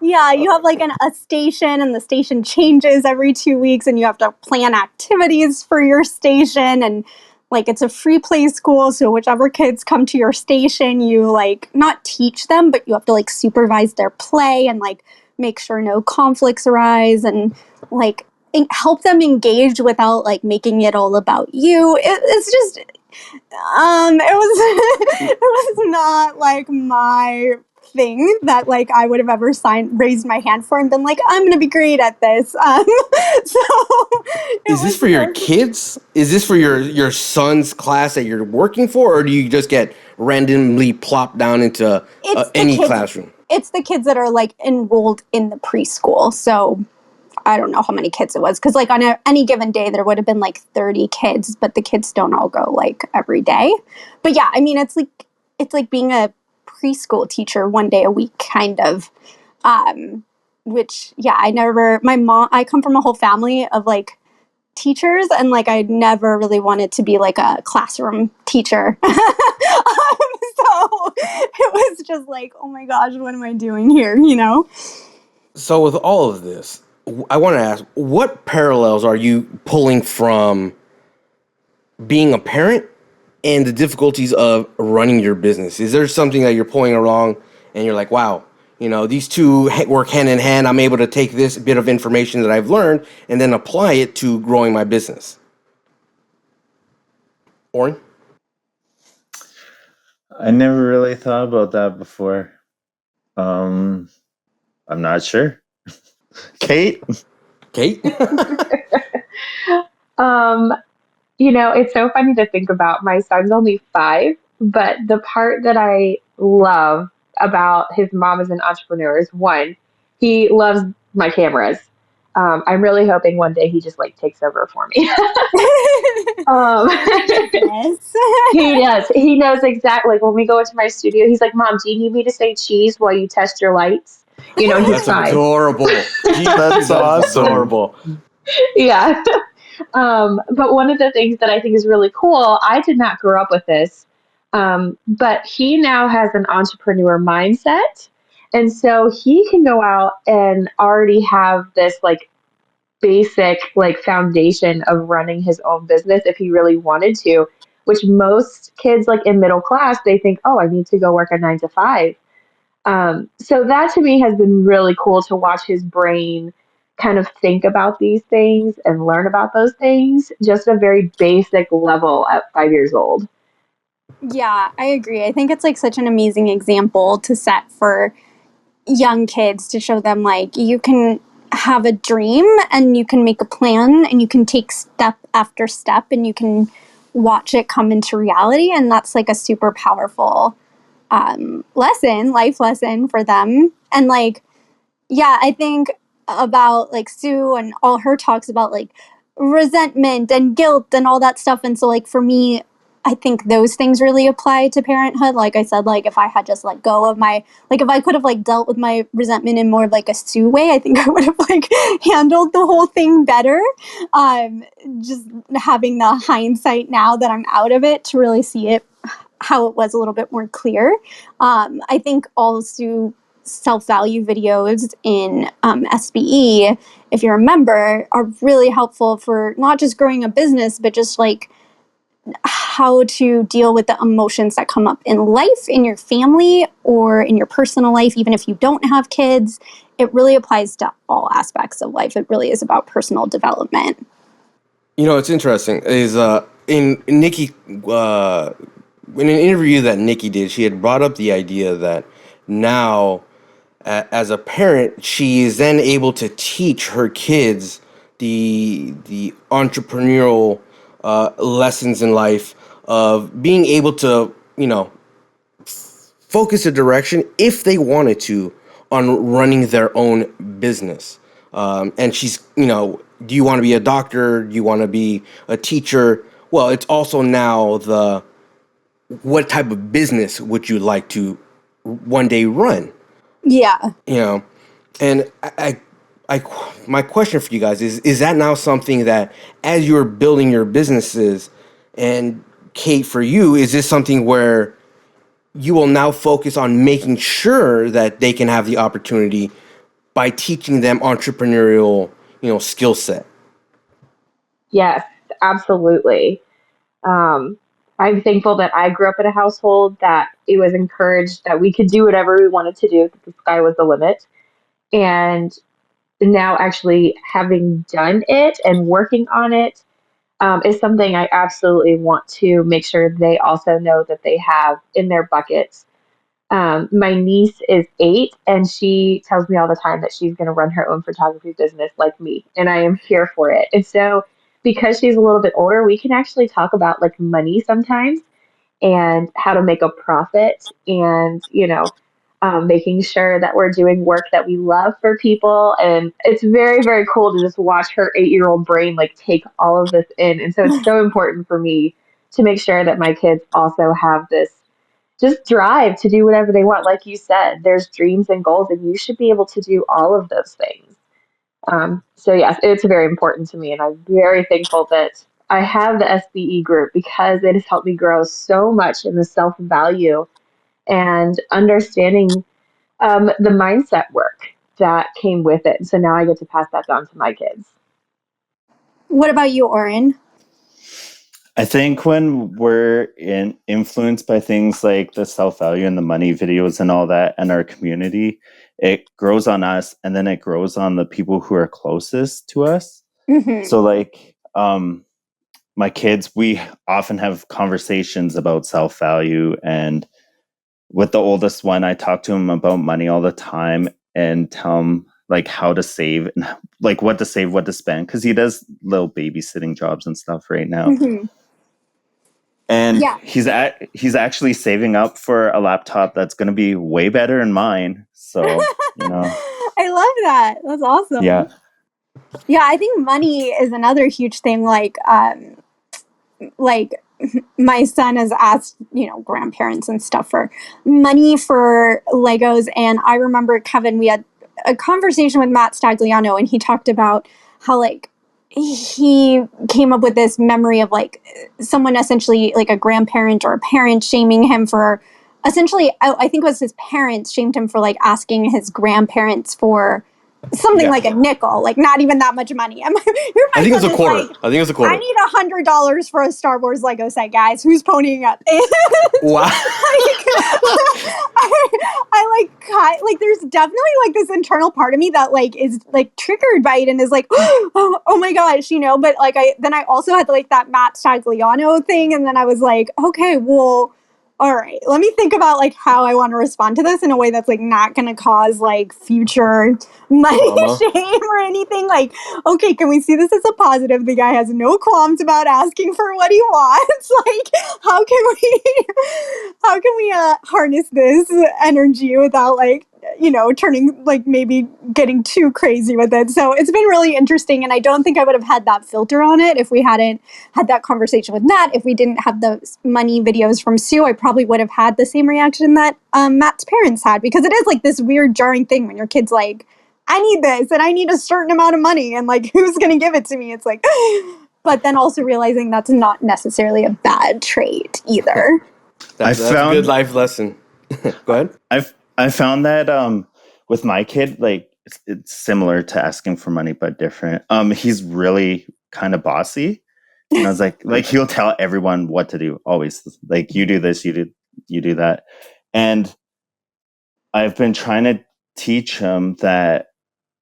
Yeah, you have like a station, and the station changes every 2 weeks, and you have to plan activities for your station. And like it's a free play school, so whichever kids come to your station, you like not teach them, but you have to like supervise their play and like make sure no conflicts arise, and like help them engage without like making it all about you. It's just it was it was not like my thing that like I would have ever raised my hand for and been like, I'm gonna be great at this. So Is this for your kids? Is this for your son's class that you're working for, or do you just get randomly plopped down into any classroom? It's the kids that are like enrolled in the preschool. So I don't know how many kids it was, because like on any given day there would have been like 30 kids, but the kids don't all go like every day. But yeah, I mean it's like being a preschool teacher one day a week kind of, which yeah, I come from a whole family of like teachers, and like I never really wanted to be like a classroom teacher. So it was just like, oh my gosh, what am I doing here, So with all of this, I want to ask, what parallels are you pulling from being a parent and the difficulties of running your business? Is there something that you're pulling along and you're like, wow, these two work hand in hand. I'm able to take this bit of information that I've learned and then apply it to growing my business? Oren? I never really thought about that before. I'm not sure. Kate? It's so funny to think about. My son's only 5, but the part that I love about his mom as an entrepreneur is, one, he loves my cameras. I'm really hoping one day he just like takes over for me. um, Yes. he does. He knows exactly. Like when we go into my studio, he's like, "Mom, do you need me to say cheese while you test your lights?" He's 5. Adorable. That's awesome. Adorable. Yeah. But one of the things that I think is really cool, I did not grow up with this, but he now has an entrepreneur mindset. And so he can go out and already have this like basic like foundation of running his own business if he really wanted to, which most kids like in middle class, they think, oh, I need to go work a 9 to 5. So that to me has been really cool to watch his brain kind of think about these things and learn about those things just at a very basic level at 5 years old. Yeah, I agree. I think it's like such an amazing example to set for young kids to show them like you can have a dream and you can make a plan and you can take step after step and you can watch it come into reality, and that's like a super powerful life lesson for them. And like, yeah, I think about like Sue and all her talks about like resentment and guilt and all that stuff. And so, like, for me, I think those things really apply to parenthood. Like I said, like if I had just let go of my, like if I could have like dealt with my resentment in more like a Sue way, I think I would have like handled the whole thing better. Just having the hindsight now that I'm out of it to really see it how it was a little bit more clear. I think also self-value videos in SBE, if you remember, are really helpful for not just growing a business, but just like how to deal with the emotions that come up in life, in your family, or in your personal life, even if you don't have kids. It really applies to all aspects of life. It really is about personal development. You know, it's interesting is in Nikki in an interview that Nikki did, she had brought up the idea that now, as a parent, she is then able to teach her kids the entrepreneurial lessons in life of being able to, you know, focus a direction if they wanted to on running their own business. And she's, you know, do you want to be a doctor? Do you want to be a teacher? Well, it's also now the what type of business would you like to one day run? Yeah. You know, and my question for you guys is that now something that as you're building your businesses, and Kate, for you, is this something where you will now focus on making sure that they can have the opportunity by teaching them entrepreneurial, you know, skill set? Yes, absolutely. Um, I'm thankful that I grew up in a household that it was encouraged that we could do whatever we wanted to do, that the sky was the limit. And now, actually having done it and working on it is something I absolutely want to make sure they also know that they have in their buckets. My niece is 8, and she tells me all the time that she's going to run her own photography business like me, and I am here for it. And so, because she's a little bit older, we can actually talk about like money sometimes and how to make a profit, and making sure that we're doing work that we love for people. And it's very, very cool to just watch her 8-year-old brain like take all of this in. And so it's so important for me to make sure that my kids also have this just drive to do whatever they want. Like you said, there's dreams and goals, and you should be able to do all of those things. So yes, it's very important to me, and I'm very thankful that I have the SBE group because it has helped me grow so much in the self value and understanding the mindset work that came with it. So now I get to pass that down to my kids. What about you, Oren? I think when we're influenced by things like the self-value and the money videos and all that and our community, it grows on us, and then it grows on the people who are closest to us. Mm-hmm. So like my kids, we often have conversations about self-value, and with the oldest one, I talk to him about money all the time and tell him like how to save and like what to save, what to spend, because he does little babysitting jobs and stuff right now. Mm-hmm. And Yeah. he's actually saving up for a laptop that's going to be way better than mine. So, I love that. That's awesome. Yeah. Yeah, I think money is another huge thing. Like my son has asked, grandparents and stuff for money for Legos. And I remember, Kevin, we had a conversation with Matt Stagliano, and he talked about how, like, he came up with this memory of, like, someone essentially, like a grandparent or a parent shaming him for essentially, I think it was his parents shamed him for, like, asking his grandparents for something like a nickel, like not even that much money. I think it's a quarter. Like, I think it's a quarter. I need $100 for a Star Wars Lego set, guys. Who's ponying up? Wow. Like, there's definitely like this internal part of me that like is like triggered by it and is like, oh my gosh, But like I also had like that Matt Stagliano thing, and then I was like, okay, well, all right, let me think about like how I want to respond to this in a way that's like not going to cause like future money shame or anything. Like, okay, can we see this as a positive? The guy has no qualms about asking for what he wants. Like, how can we harness this energy without like, you know, turning like maybe getting too crazy with it. So it's been really interesting. And I don't think I would have had that filter on it if we hadn't had that conversation with Matt. If we didn't have those money videos from Sue, I probably would have had the same reaction that Matt's parents had, because it is like this weird jarring thing when your kid's like, I need this and I need a certain amount of money and like, who's going to give it to me? It's like, but then also realizing that's not necessarily a bad trait either. That's a good life lesson. Go ahead. I found that with my kid, like it's similar to asking for money but different. He's really kind of bossy, and I was like he'll tell everyone what to do always. Like, you do this, you do that, and I've been trying to teach him that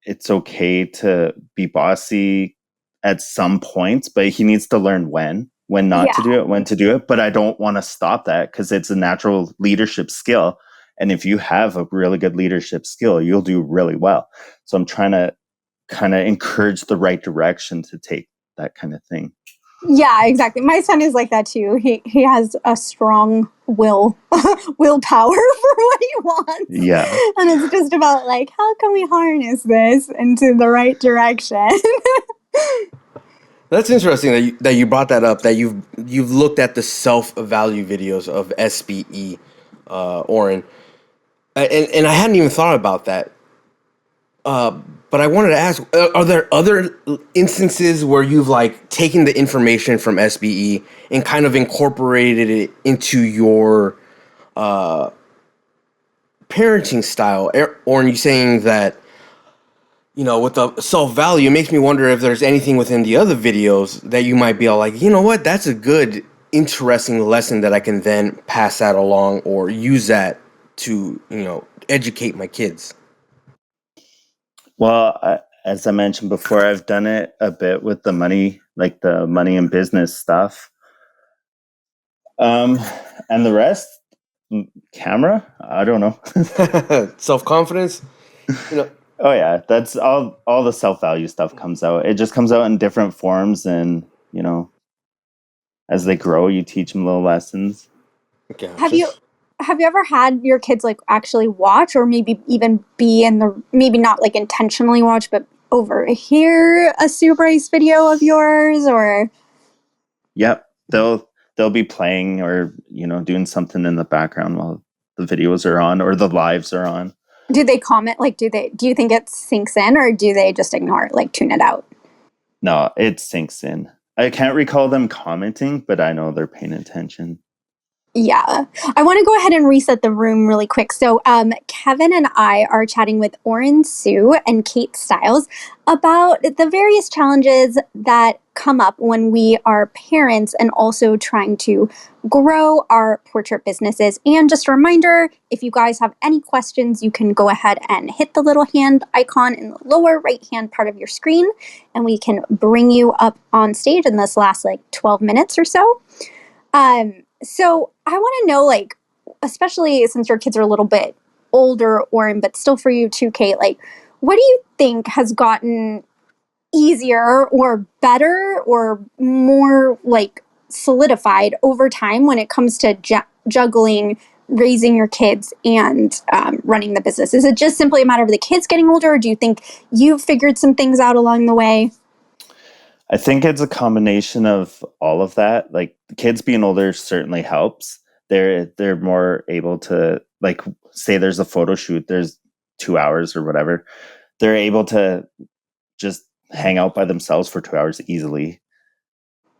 it's okay to be bossy at some points, but he needs to learn when not to do it, when to do it. But I don't want to stop that, because it's a natural leadership skill. And if you have a really good leadership skill, you'll do really well. So I'm trying to kind of encourage the right direction to take that kind of thing. Yeah, exactly. My son is like that too. He has a strong willpower for what he wants. Yeah. And it's just about like, how can we harness this into the right direction? That's interesting that you brought that up, that you've looked at the self-value videos of SBE, Oren. And I hadn't even thought about that. But I wanted to ask, are there other instances where you've like taken the information from SBE and kind of incorporated it into your parenting style? Or are you saying that, you know, with the self-value, it makes me wonder if there's anything within the other videos that you might be all like, you know what, that's a good, interesting lesson that I can then pass that along or use that to, you know, educate my kids. Well, as I mentioned before, I've done it a bit with the money, like the money and business stuff. And the rest, camera, I don't know. Self-confidence, you know. Oh yeah, that's all the self-value stuff comes out. It just comes out in different forms, and you know, as they grow, you teach them little lessons. Gotcha. Have you ever had your kids like actually watch, or maybe even be in the, maybe not like intentionally watch, but overhear a Sue Bryce video of yours? Or Yep, they'll be playing, or you know, doing something in the background while the videos are on or the lives are on. do they comment? Like, do you think it sinks in, or do they just ignore it, like tune it out? No, it sinks in. I can't recall them commenting, but I know they're paying attention. Yeah. I want to go ahead and reset the room really quick. So Kevin and I are chatting with Oren, Sue, and Kate Stiles about the various challenges that come up when we are parents and also trying to grow our portrait businesses. And just a reminder, if you guys have any questions, you can go ahead and hit the little hand icon in the lower right-hand part of your screen, and we can bring you up on stage in this last like 12 minutes or so. So I want to know, like, especially since your kids are a little bit older, Oren, but still for you too, Kate, like, what do you think has gotten easier or better or more like solidified over time when it comes to juggling raising your kids and running the business? Is it just simply a matter of the kids getting older, or do you think you've figured some things out along the way? I think it's a combination of all of that. Like, the kids being older certainly helps. They're more able to, like, say there's a photo shoot, there's 2 hours or whatever. They're able to just hang out by themselves for 2 hours easily.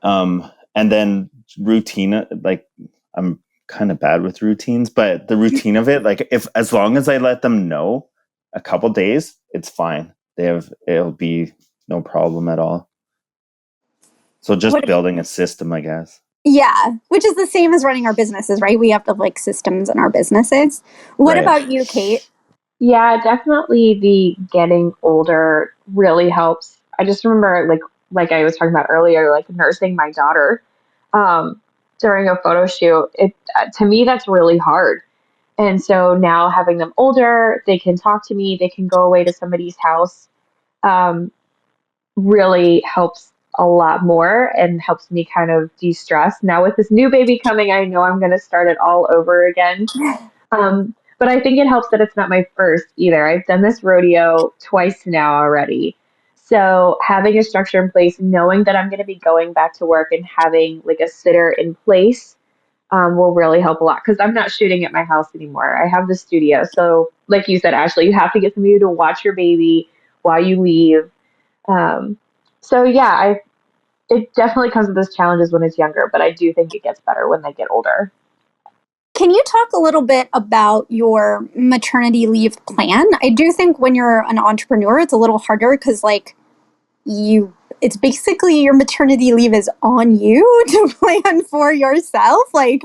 And then routine, like, I'm kind of bad with routines, but the routine of it, like, if as long as I let them know a couple days, it's fine. It'll be no problem at all. So just building a system, I guess. Yeah, which is the same as running our businesses, right? We have to like systems in our businesses. What about you, Kate? Yeah, definitely the getting older really helps. I just remember like I was talking about earlier, like nursing my daughter. Um, during a photo shoot, it to me that's really hard. And so now having them older, they can talk to me, they can go away to somebody's house, um, really helps a lot more and helps me kind of de-stress. Now with this new baby coming, I know I'm going to start it all over again. But I think it helps that it's not my first either. I've done this rodeo twice now already. So having a structure in place, knowing that I'm going to be going back to work and having like a sitter in place will really help a lot because I'm not shooting at my house anymore. I have the studio. So like you said, Ashleigh, you have to get somebody to watch your baby while you leave. Um, so yeah, it definitely comes with those challenges when it's younger, but I do think it gets better when they get older. Can you talk a little bit about your maternity leave plan? I do think when you're an entrepreneur, it's a little harder because, like, it's basically your maternity leave is on you to plan for yourself, like,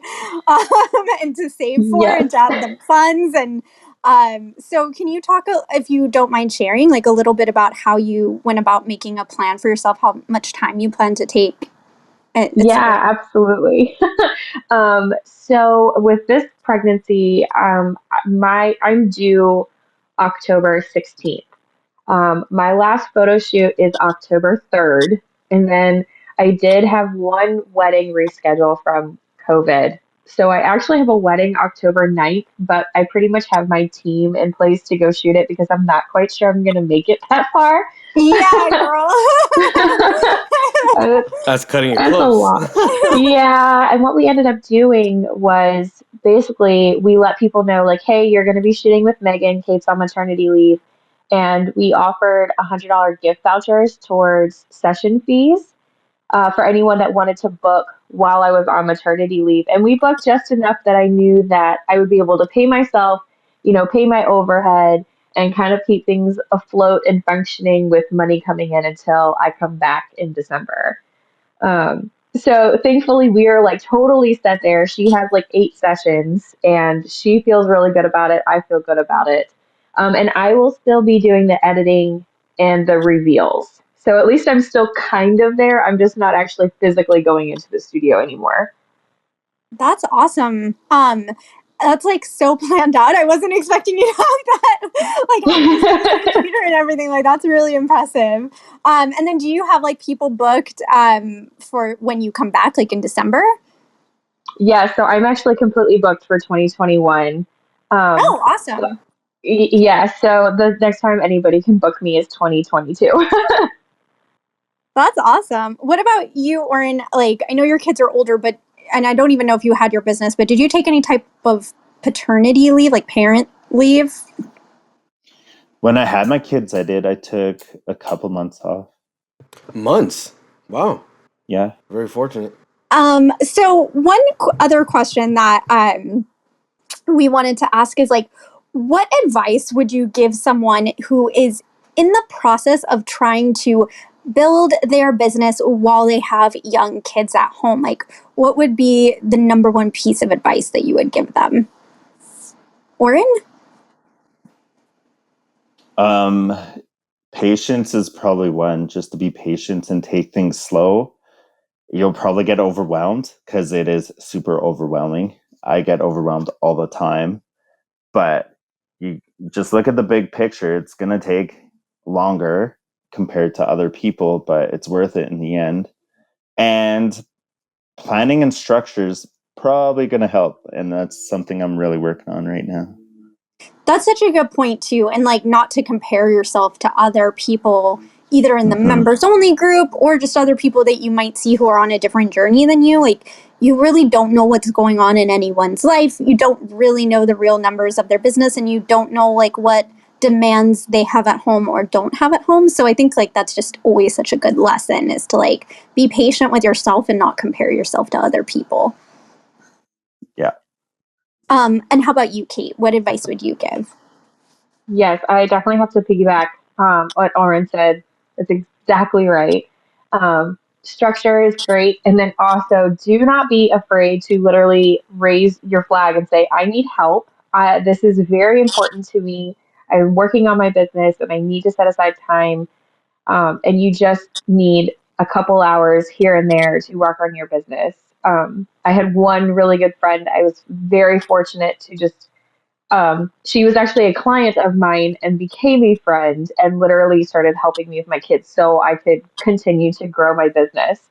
and to save for and Yes. to have the funds. And so, can you talk, if you don't mind sharing, like a little bit about how you went about making a plan for yourself, how much time you plan to take, etc.? Yeah, absolutely. So with this pregnancy, I'm due October 16th. My last photo shoot is October 3rd, and then I did have one wedding reschedule from COVID. So I actually have a wedding October 9th, but I pretty much have my team in place to go shoot it because I'm not quite sure I'm going to make it that far. Yeah, girl. Uh, That's cutting it That's a close. lot. Yeah, and what we ended up doing was basically we let people know like, hey, you're going to be shooting with Megan. Kate's on maternity leave, and we offered $100 gift vouchers towards session fees for anyone that wanted to book while I was on maternity leave. And we booked just enough that I knew that I would be able to pay myself, pay my overhead, and kind of keep things afloat and functioning with money coming in until I come back in December. So thankfully we are like totally set there. She has like 8 sessions and she feels really good about it. I feel good about it. And I will still be doing the editing and the reveals. So at least I'm still kind of there. I'm just not actually physically going into the studio anymore. That's awesome. That's like so planned out. I wasn't expecting you to have that, like have your studio computer and everything. Like that's really impressive. And then do you have like people booked for when you come back, like in December? Yeah, so I'm actually completely booked for 2021. Um, Oh, awesome. yeah, so the next time anybody can book me is 2022. That's awesome. What about you, Oren? Like I know your kids are older, but and I don't even know if you had your business, but did you take any type of paternity leave, like parent leave? When I had my kids, I did. I took a couple months off. Months. Wow. Yeah. Very fortunate. So one other question that we wanted to ask is like, what advice would you give someone who is in the process of trying to build their business while they have young kids at home? Like, what would be the number one piece of advice that you would give them? Oren? Um, Patience is probably one, just to be patient and take things slow. You'll probably get overwhelmed because it is super overwhelming. I get overwhelmed all the time, but you just look at the big picture. It's going to take longer compared to other people, but it's worth it in the end. And planning and structure is probably going to help. And that's something I'm really working on right now. That's such a good point too, and like not to compare yourself to other people either in the members only group or just other people that you might see who are on a different journey than you. Like you really don't know what's going on in anyone's life. You don't really know the real numbers of their business, and you don't know like what demands they have at home or don't have at home. So I think like that's just always such a good lesson, is to like be patient with yourself and not compare yourself to other people. Yeah. And how about you, Kate? What advice would you give? Yes, I definitely have to piggyback what Oren said. That's exactly right. Structure is great. And then also, do not be afraid to literally raise your flag and say, I need help. This is very important to me. I'm working on my business and I need to set aside time. And you just need a couple hours here and there to work on your business. I had one really good friend. I was very fortunate to just she was actually a client of mine and became a friend and literally started helping me with my kids so I could continue to grow my business.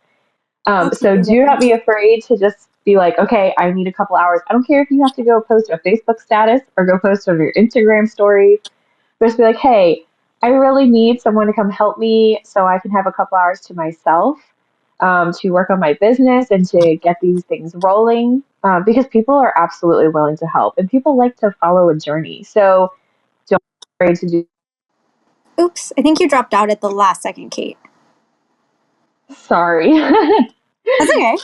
That's So do not be amazing. afraid to just be like, okay, I need a couple hours. I don't care if you have to go post a Facebook status or go post on your Instagram story. But just be like, hey, I really need someone to come help me so I can have a couple hours to myself to work on my business and to get these things rolling because people are absolutely willing to help and people like to follow a journey. So don't be afraid to do. Oops, I think you dropped out at the last second, Kate. Sorry. That's okay.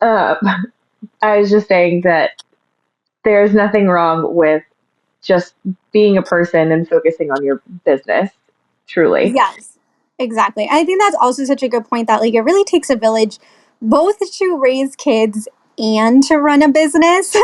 uh, I was just saying that there's nothing wrong with just being a person and focusing on your business, truly. Yes, exactly. I think that's also such a good point that like it really takes a village both to raise kids and to run a business.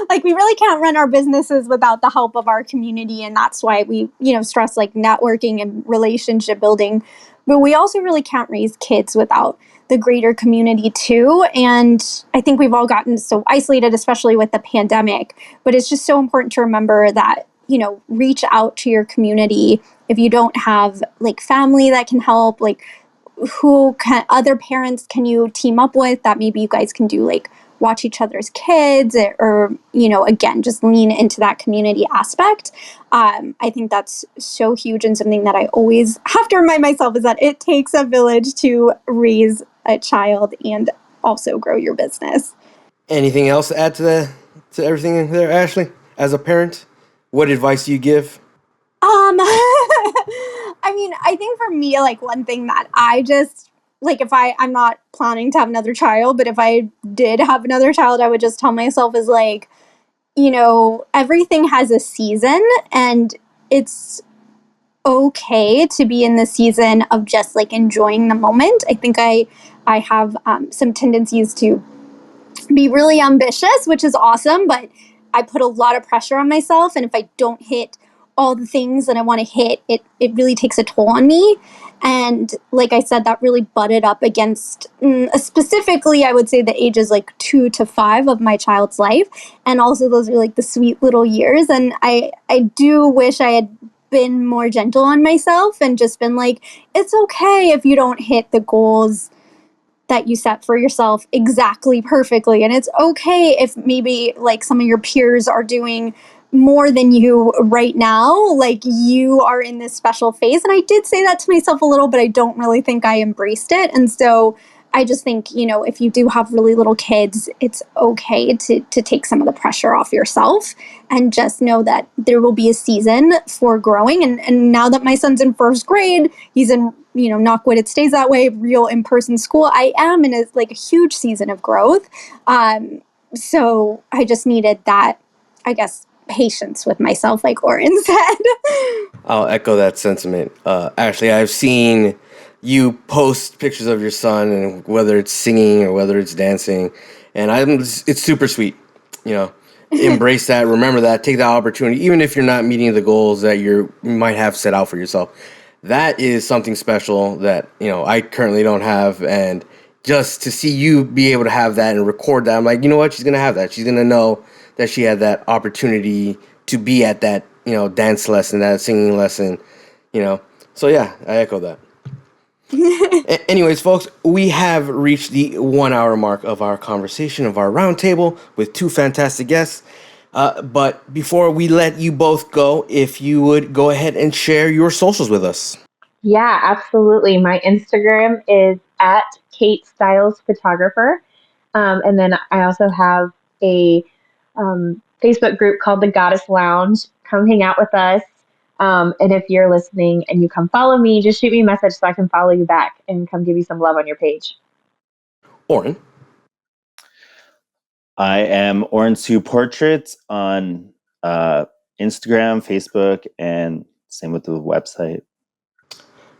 Like we really can't run our businesses without the help of our community, and that's why we, stress like networking and relationship building. But we also really can't raise kids without the greater community too. And I think we've all gotten so isolated, especially with the pandemic. But it's just so important to remember that, reach out to your community if you don't have like family that can help, like who can other parents can you team up with that maybe you guys can do like watch each other's kids or again just lean into that community aspect. I think that's so huge and something that I always have to remind myself is that it takes a village to raise a child and also grow your business. Anything else to add to everything there, Ashley? As a parent, what advice do you give? I mean, I think for me, like one thing that I just like if I'm not planning to have another child, but if I did have another child, I would just tell myself is like, everything has a season and it's okay to be in the season of just like enjoying the moment. I think I have some tendencies to be really ambitious, which is awesome, but I put a lot of pressure on myself. And if I don't hit all the things that I want to hit, it really takes a toll on me. And like I said, that really butted up against specifically, I would say the ages like 2 to 5 of my child's life. And also those are like the sweet little years. And I do wish I had been more gentle on myself and just been like, it's okay if you don't hit the goals that you set for yourself exactly perfectly. And it's okay if maybe like some of your peers are doing more than you right now. Like you are in this special phase. And I did say that to myself a little, but I don't really think I embraced it. And so I just think, if you do have really little kids, it's okay to take some of the pressure off yourself and just know that there will be a season for growing. And now that my son's in first grade, he's in, knock wood, it stays that way, real in-person school. I am in like a huge season of growth. So I just needed that, I guess, patience with myself, like Oren said. I'll echo that sentiment. Ashley, I've seen you post pictures of your son, and whether it's singing or whether it's dancing, and it's super sweet. You know, embrace that, remember that, take that opportunity, even if you're not meeting the goals that you might have set out for yourself. That is something special that I currently don't have, and just to see you be able to have that and record that, I'm like, you know what, she's gonna have that. She's gonna know that she had that opportunity to be at that dance lesson, that singing lesson, So yeah, I echo that. Anyways, folks, we have reached the 1 hour mark of our conversation, of our roundtable with two fantastic guests. But before we let you both go, if you would go ahead and share your socials with us. Yeah, absolutely. My Instagram is at Kate Styles Photographer. And then I also have a Facebook group called the Goddess Lounge. Come hang out with us. And if you're listening and you come follow me, just shoot me a message so I can follow you back and come give you some love on your page. Oren. I am Oren Sue Portraits on Instagram, Facebook, and same with the website.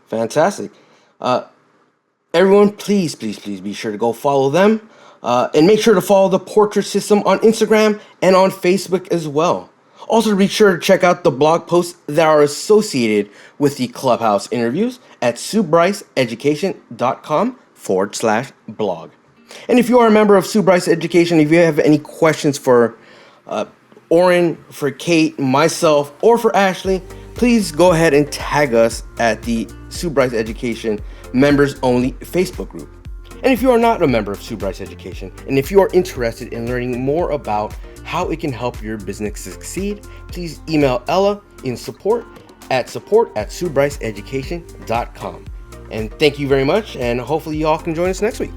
Fantastic. Everyone, please be sure to go follow them. And make sure to follow the Portrait System on Instagram and on Facebook as well. Also, be sure to check out the blog posts that are associated with the Clubhouse interviews at SueBryceEducation.com/blog. And if you are a member of Sue Bryce Education, if you have any questions for Oren, for Kate, myself, or for Ashleigh, please go ahead and tag us at the Sue Bryce Education Members Only Facebook group. And if you are not a member of Sue Bryce Education, and if you are interested in learning more about how it can help your business succeed, please email Ella in support at SueBryceEducation.com. And thank you very much, and hopefully you all can join us next week.